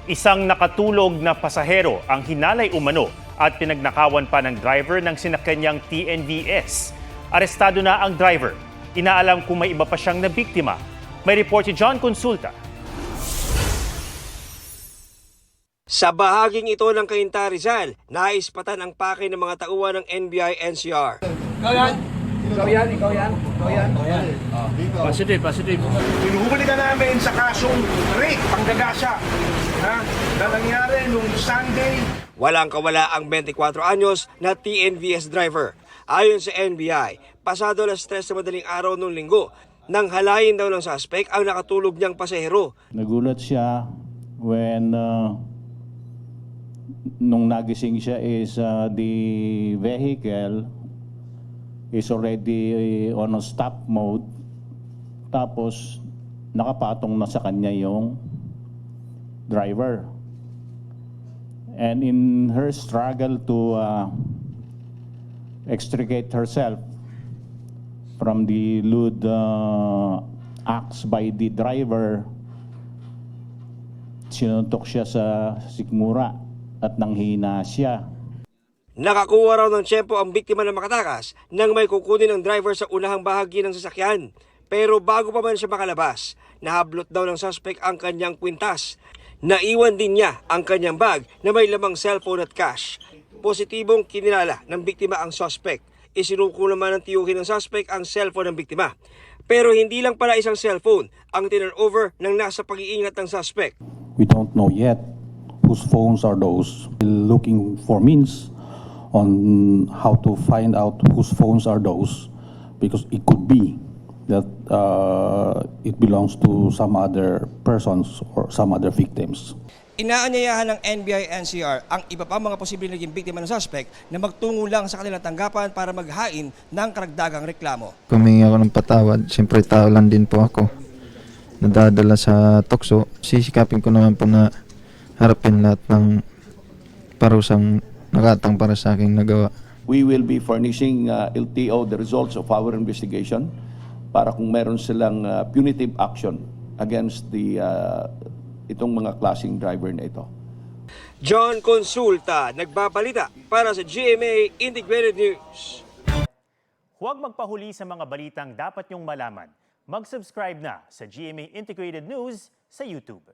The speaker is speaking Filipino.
Isang nakatulog na pasahero ang hinalay umano at pinagnakawan pa ng driver ng sinakanyang TNVS. Arestado na ang driver. Inaalam kung may iba pa siyang nabiktima. May report si John Consulta. Sa bahaging ito ng Cainta, Rizal, naispatan ang pake ng mga tauhan ng NBI-NCR. Ikaw yan. Positive. Hinuhuli ka namin sa kasong rape, panggagasa, na nangyari nung Sunday. Walang kawala ang 24 anyos na TNVS driver. Ayon sa NBI, pasado alas 3 sa madaling araw noong linggo, nang halayin daw ng suspect ang nakatulog niyang pasahero. Nagulat siya when nung nagising siya is the vehicle is already on a stop mode, tapos nakapatong na sa kanya yung driver. And in her struggle to extricate herself from the lewd acts by the driver, sinuntok siya sa sikmura at nanghina siya. Nakakuha raw ng tiyempo ang biktima na makatakas nang may kukunin ng driver sa unahang bahagi ng sasakyan. Pero bago pa man siya makalabas, nahablot daw ng suspect ang kanyang kwintas. Naiwan din niya ang kanyang bag na may lamang cellphone at cash. Positibong kinilala ng biktima ang suspect. Isinuko naman ng tiyuhin ng suspect ang cellphone ng biktima. Pero hindi lang pala isang cellphone ang tinurnover ng nasa pag-iingat ng suspect. We don't know yet whose phones are those. Looking for means on how to find out whose phones are those, because it could be that it belongs to some other persons or some other victims. Inaanyayahan ng NBI-NCR ang iba pa mga posibleng naging biktima ng suspect na magtungo lang sa kanilang tanggapan para maghain ng karagdagang reklamo. Kumingi ako ng patawad, siyempre tao lang din po ako. Nadadala sa tukso, sisikapin ko naman po na harapin lahat ng parusang nakatang para sa aking nagawa. We will be furnishing LTO the results of our investigation para kung meron silang punitive action against itong mga klaseng driver na ito. John Consulta, nagbabalita para sa GMA Integrated News. Huwag magpahuli sa mga balitang dapat niyong malaman. Mag-subscribe na sa GMA Integrated News sa YouTube.